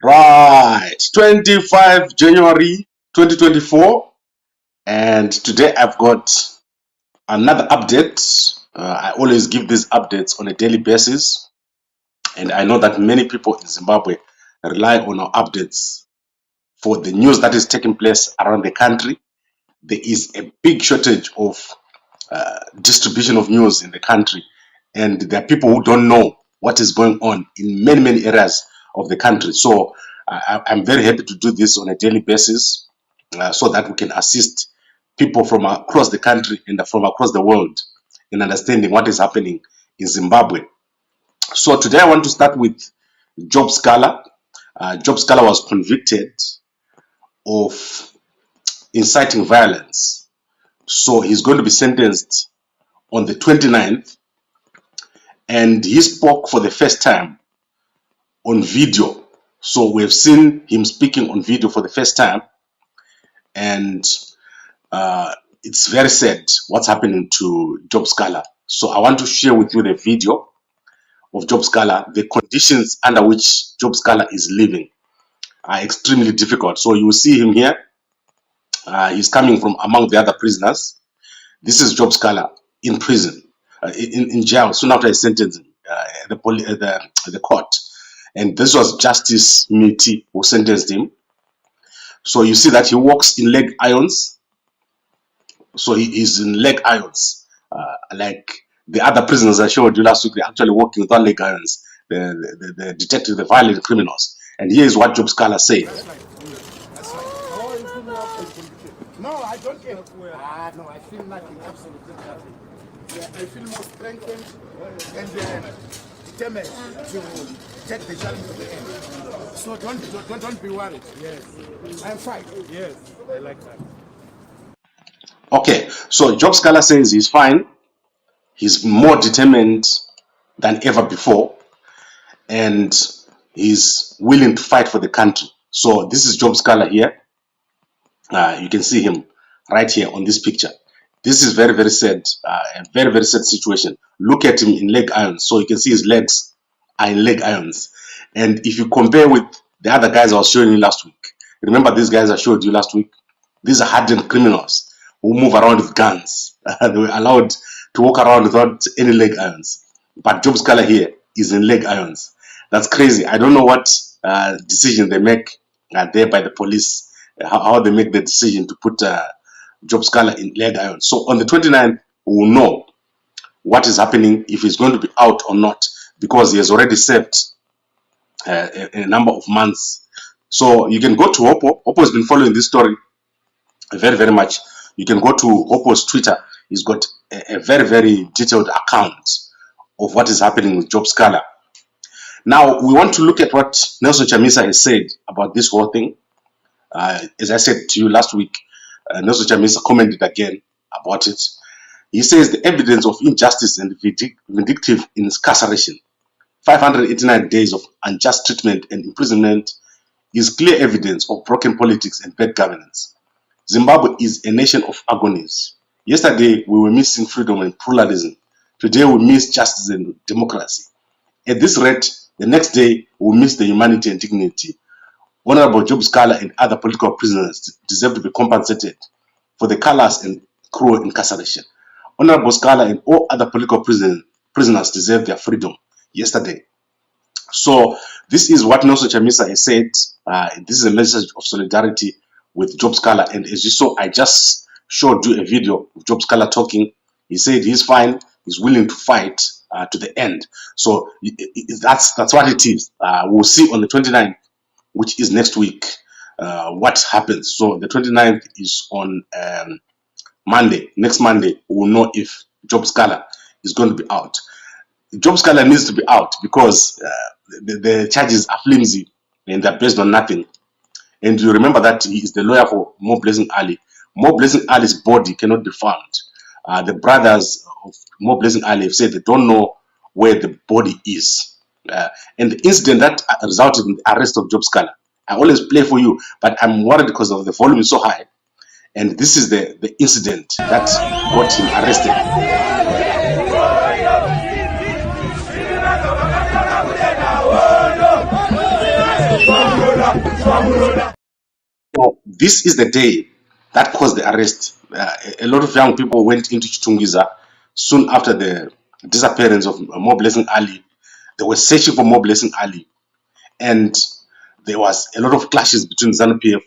Right, 25 January 2024, and today I've got another update. I always give these updates on a daily basis, and I know that many people in Zimbabwe rely on our updates for the news that is taking place around the country. There is a big shortage of distribution of news in the country, and there are people who don't know what is going on in many areas of the country. So I'm very happy to do this on a daily basis so that we can assist people from across the country and from across the world in understanding what is happening in Zimbabwe. So today I want to start with Job Sikhala. Job Sikhala was convicted of inciting violence. So he's going to be sentenced on the 29th, and he spoke for the first time on video. So we've seen him speaking on video for the first time, and it's very sad what's happening to Job Sikhala. So I want to share with you the video of Job Sikhala. The conditions under which Job Sikhala is living are extremely difficult. So you will see him here. He's coming from among the other prisoners. This is Job Sikhala in prison, in jail, soon after his sentencing at the court. And this was Justice Malaba who sentenced him. So you see that he walks in leg irons. So he is in leg irons. Like the other prisoners I showed you last week, they're actually walking without leg irons. The detective, the violent criminals. And here is what Job Sikhala said. No, I don't get no, I feel nothing, absolutely nothing. Yeah, I feel more strengthened and determined to take the challenge to the end. So don't be worried. Yes, I'm fine. Yes, I like that. Okay, so Job Sikhala says he's fine. He's more determined than ever before, and he's willing to fight for the country. So this is Job Sikhala here. You can see him right here on this picture. This is very sad, a very sad situation. Look at him in leg irons. So you can see his legs are in leg irons. And if you compare with the other guys I was showing you last week, remember these guys I showed you last week? These are hardened criminals who move around with guns. They were allowed to walk around without any leg irons. But Job Sikhala here is in leg irons. That's crazy. I don't know what decision they make there by the police, how they make the decision to put Job Sikhala in leg irons. So on the 29th, we will know what is happening, if he's going to be out or not, because he has already served a number of months. So you can go to Oppo. Oppo has been following this story very much. You can go to Oppo's Twitter. He's got a very detailed account of what is happening with Job Sikhala. Now we want to look at what Nelson Chamisa has said about this whole thing. As I said to you last week, Nelson Chamisa commented again about it. He says the evidence of injustice and vindictive incarceration, 589 days of unjust treatment and imprisonment, is clear evidence of broken politics and bad governance. Zimbabwe is a nation of agonies. Yesterday we were missing freedom and pluralism. Today we miss justice and democracy. At this rate, the next day we miss the humanity and dignity. Honorable Job Sikhala and other political prisoners deserve to be compensated for the callous and cruel incarceration. Honorable Sikhala and all other political prisoners deserve their freedom yesterday. So this is what Nelson Chamisa has said. This is a message of solidarity with Job Sikhala. And as you saw, I just showed you a video of Job Sikhala talking. He said he's fine, he's willing to fight to the end. So that's what it is. We'll see on the 29th, which is next week, what happens. So the 29th is on Monday. Next Monday, we will know if Job Sikhala is going to be out. Job Sikhala needs to be out because the charges are flimsy and they're based on nothing. And you remember that he is the lawyer for Mo Blessing Ali. Mo Blessing Ali's body cannot be found. The brothers of Mo Blessing Ali have said they don't know where the body is. And the incident that resulted in the arrest of Job Sikhala, I always play for you, but I'm worried because of the volume is so high. And this is the incident that got him arrested. So this is the day that caused the arrest. A lot of young people went into Chitungiza soon after the disappearance of Mo Blessing Ali. They were searching for Mo Blessing Ali, and there was a lot of clashes between ZANU-PF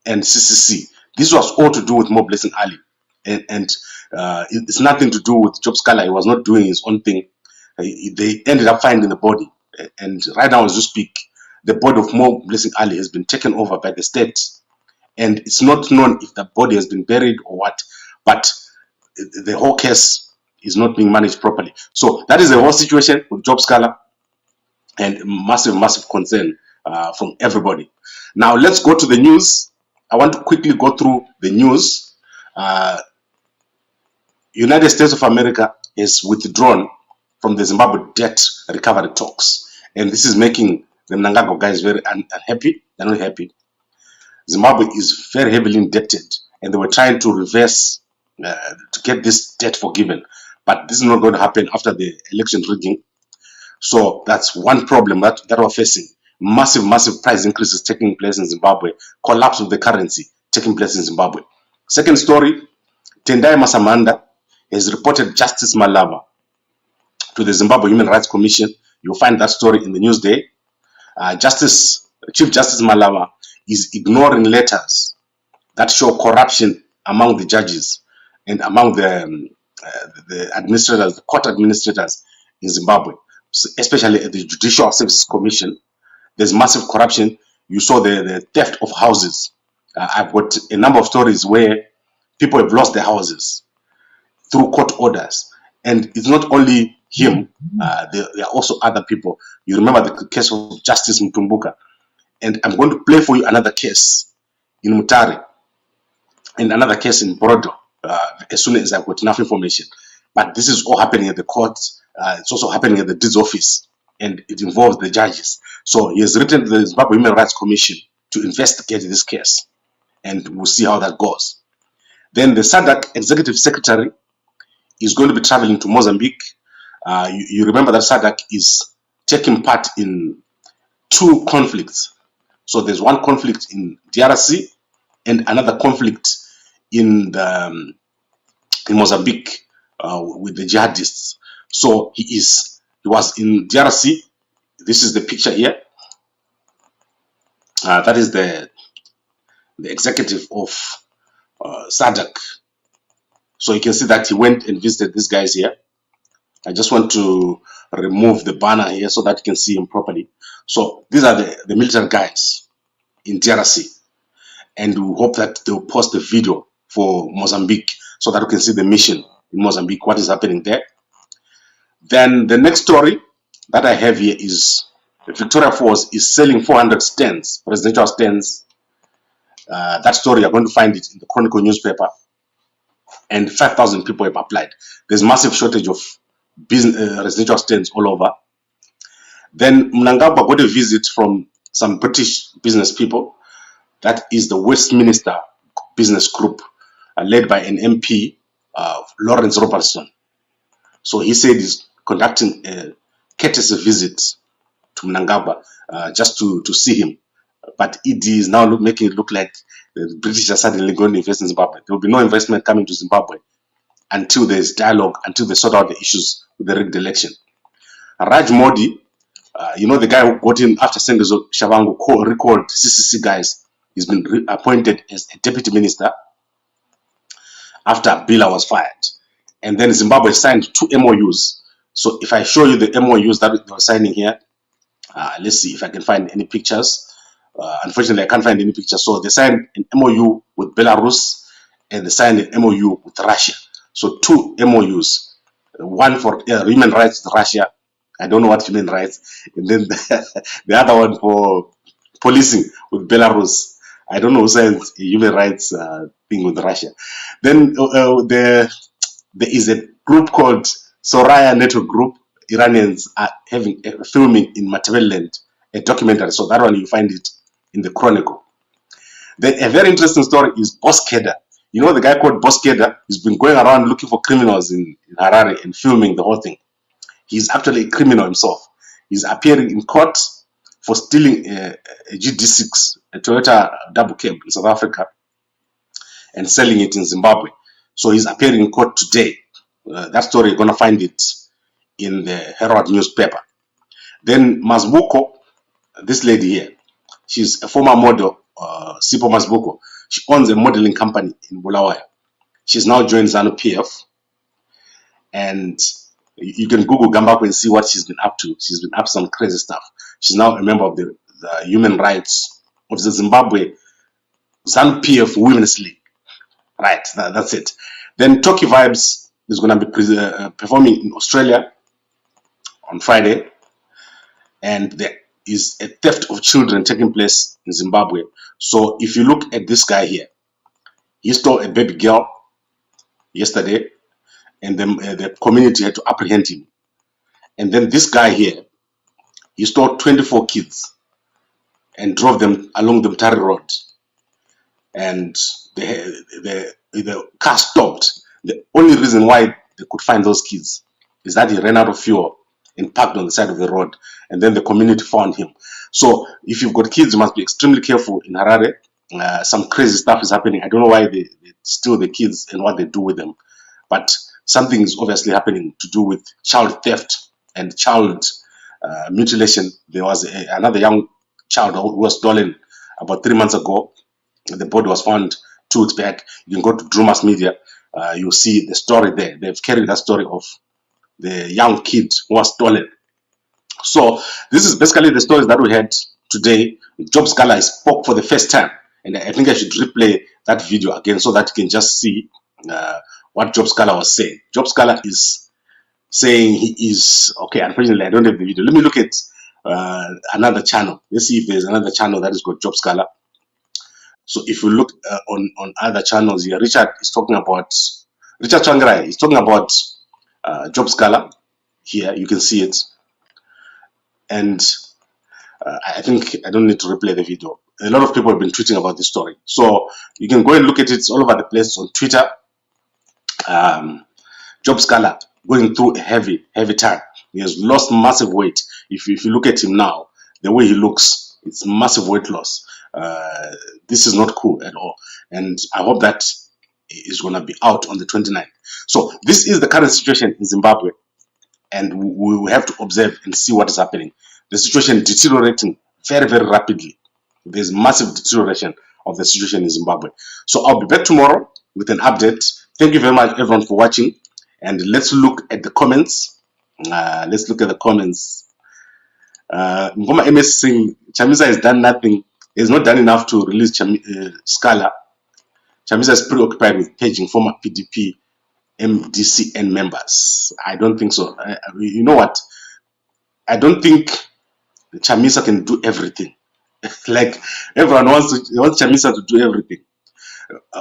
and CCC. This was all to do with Mo Blessing Ali, and it's nothing to do with Job Sikhala. He was not doing his own thing. They ended up finding the body, and right now as you speak, the body of Mo Blessing Ali has been taken over by the state, and it's not known if the body has been buried or what, but the whole case is not being managed properly. So that is the whole situation with Job Sikhala, and massive concern from everybody. Now let's go to the news. I want to quickly go through the news. United States of America is withdrawn from the Zimbabwe debt recovery talks, and this is making the Mnangagwa guys very unhappy. They're not happy. Zimbabwe is very heavily indebted, and they were trying to reverse to get this debt forgiven, but this is not going to happen after the election rigging. So that's one problem that we're facing. Massive price increases taking place in Zimbabwe, collapse of the currency taking place in Zimbabwe. Second story, Tendai Masamhanda has reported Justice Malaba to the Zimbabwe Human Rights Commission. You'll find that story in the Newsday. Chief Justice Malaba is ignoring letters that show corruption among the judges and among the administrators, the court administrators in Zimbabwe, especially at the Judicial Services Commission. There's massive corruption. You saw the theft of houses. I've got a number of stories where people have lost their houses through court orders. And it's not only him, there are also other people. You remember the case of Justice Mtumbuka. And I'm going to play for you another case in Mutare and another case in Brodo as soon as I've got enough information. But this is all happening at the court. It's also happening at the deeds office, and it involves the judges. So he has written to the Zimbabwe Human Rights Commission to investigate this case, and we'll see how that goes. Then the SADC Executive Secretary is going to be traveling to Mozambique. You remember that SADC is taking part in 2 conflicts. So there's one conflict in DRC and another conflict in Mozambique with the jihadists. So he was in DRC. This is the picture here. That is the executive of SADC. So you can see that he went and visited these guys here. I just want to remove the banner here so that you can see him properly. So these are the military guys in DRC, and we hope that they'll post the video for Mozambique so that we can see the mission in Mozambique, what is happening there. Then the next story that I have here is Victoria Falls is selling 400 stands, presidential stands. That story, you're going to find it in the Chronicle newspaper, and 5,000 people have applied. There's massive shortage of residential stands all over. Then Mnangagwa got a visit from some British business people. That is the Westminister business group led by an MP, Laurence Robertson. So he said he's conducting a courtesy visit to Mnangagwa just to see him. But ED is now making it look like the British are suddenly going to invest in Zimbabwe. There will be no investment coming to Zimbabwe until there's dialogue, until they sort out the issues with the rigged election. RajI Modi, you know, the guy who got in after Sengezo Shabangu recalled CCC guys, he's been appointed as a deputy minister after Bhila was fired. And then Zimbabwe signed 2 MOUs. So if I show you the MOUs that they were signing here, let's see if I can find any pictures. Unfortunately, I can't find any pictures. So they signed an MOU with Belarus, and they signed an MOU with Russia. So 2 MOUs, one for human rights with Russia. I don't know what human rights. And then the other one for policing with Belarus. I don't know who signed a human rights thing with Russia. Then there is a group called Soraya Network Group. Iranians are having filming in Matabeleland, a documentary. So that one you find it in the Chronicle. Then a very interesting story is Boskeda. You know the guy called Boskeda? He's been going around looking for criminals in Harare and filming the whole thing. He's actually a criminal himself. He's appearing in court, for stealing a GD6, a Toyota double cab in South Africa, and selling it in Zimbabwe. So he's appearing in court today. That story, you're going to find it in the Herald newspaper. Then Masbuko, this lady here, she's a former model, Sipo Masbuko. She owns a modeling company in Bulawayo. She's now joined ZANU-PF, and you can Google Gambako and see what she's been up to. She's been up to some crazy stuff. She's now a member of the Human Rights of the Zimbabwe ZANU-PF Women's League. Right, that's it. Then Toki Vibes is going to be performing in Australia on Friday, and there is a theft of children taking place in Zimbabwe. So if you look at this guy here, he stole a baby girl yesterday, and then the community had to apprehend him. And then this guy here, he stole 24 kids and drove them along the Mtari Road. And the car stopped. The only reason why they could find those kids is that he ran out of fuel and parked on the side of the road, and then the community found him. So if you've got kids, you must be extremely careful in Harare. Some crazy stuff is happening. I don't know why they steal the kids and what they do with them, but something is obviously happening to do with child theft and child mutilation. There was another young child who was stolen about 3 months ago. The body was found 2 weeks back. You can go to Drew Mass Media. You'll see the story there. They've carried that story of the young kid who was stolen. So this is basically the stories that we had today. Job Sikhala spoke for the first time, and I think I should replay that video again so that you can just see what Job Sikhala was saying. Job Sikhala is saying he is okay. Unfortunately, I don't have the video. Let me look at another channel. Let's see if there's another channel that has got Job Sikhala. So if you look on other channels here, Richard Changrai is talking about Job Sikhala. Here you can see it, and I think I don't need to replay the video. A lot of people have been tweeting about this story, so you can go and look at it. It's all over the place on Twitter. Job Sikhala going through a heavy time. He has lost massive weight. If you look at him now, the way he looks, it's massive weight loss. This is not cool at all, and I hope that is going to be out on the 29th. So this is the current situation in Zimbabwe, and we will have to observe and see what is happening. The situation deteriorating very, very rapidly. There's massive deterioration of the situation in Zimbabwe. So I'll be back tomorrow with an update. Thank you very much, everyone, for watching, and let's look at the comments. Let's look at the comments. Ngoma MS saying Chamisa has done nothing. He's not done enough to release Sikhala. Chamisa is preoccupied with paging former PDP MDCN members. I don't think so. You know what? I don't think Chamisa can do everything. Like everyone wants Chamisa to do everything.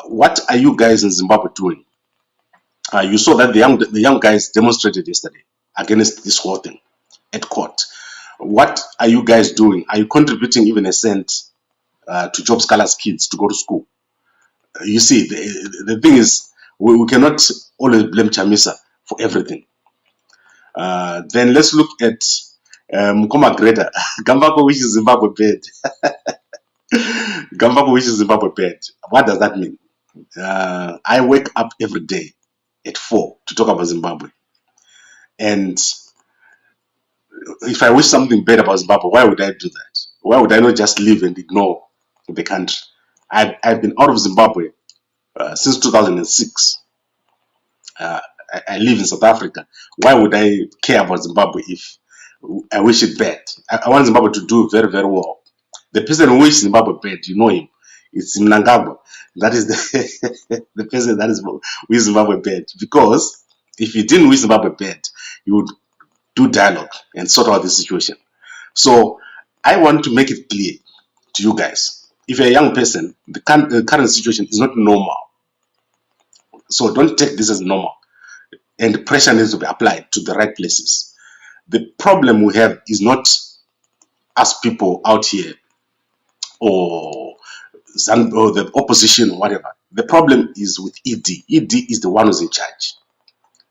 What are you guys in Zimbabwe doing? You saw that the young guys demonstrated yesterday against this whole thing at court. What are you guys doing? Are you contributing even a cent to Job Sikhala's kids to go to school? You see, the thing is, we cannot always blame Chamisa for everything. Then let's look at Mkoma Greta. Gambako wishes Zimbabwe bad. Gambako wishes Zimbabwe bad. What does that mean? I wake up every day at 4 to talk about Zimbabwe. And if I wish something bad about Zimbabwe, why would I do that? Why would I not just live and ignore the country? I've been out of Zimbabwe since 2006. I live in South Africa. Why would I care about Zimbabwe if I wish it bad? I want Zimbabwe to do very, very well. The person who wishes Zimbabwe bad, you know him. It's Mnangagwa. That is the person that is wish Zimbabwe bad. Because if he didn't wish Zimbabwe bad, you would do dialogue and sort out the situation. So I want to make it clear to you guys. If you're a young person, the current situation is not normal. So don't take this as normal. And pressure needs to be applied to the right places. The problem we have is not us people out here or the opposition or whatever. The problem is with ED. ED is the one who's in charge.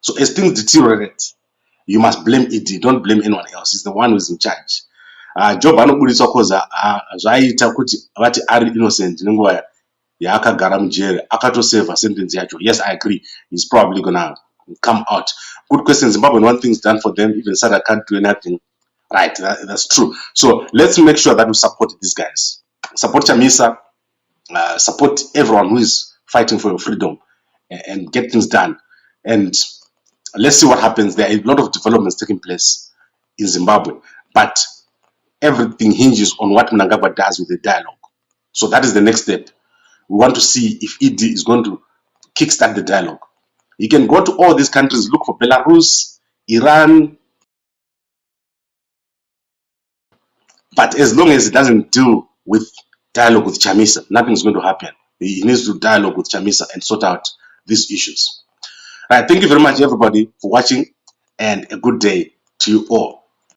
So as things deteriorate, you must blame ED. Don't blame anyone else. It's the one who's in charge. Job anobudiswa koza zvaita kuti vati ari innocent nenguva yaakagara mujere akatoseva sentence yacho. Yes, I agree, he's probably gonna come out. Good question. Zimbabwe, one thing's done for them, even SADC can't do anything. Right, that's true. So let's make sure that we support these guys, support Chamisa, support everyone who is fighting for your freedom, and get things done. And let's see what happens. There are a lot of developments taking place in Zimbabwe, but everything hinges on what Mnangagwa does with the dialogue. So that is the next step. We want to see if ED is going to kickstart the dialogue. You can go to all these countries, look for Belarus, Iran, but as long as it doesn't deal with dialogue with Chamisa, nothing is going to happen. He needs to dialogue with Chamisa and sort out these issues. All right, thank you very much, everybody, for watching, and a good day to you all.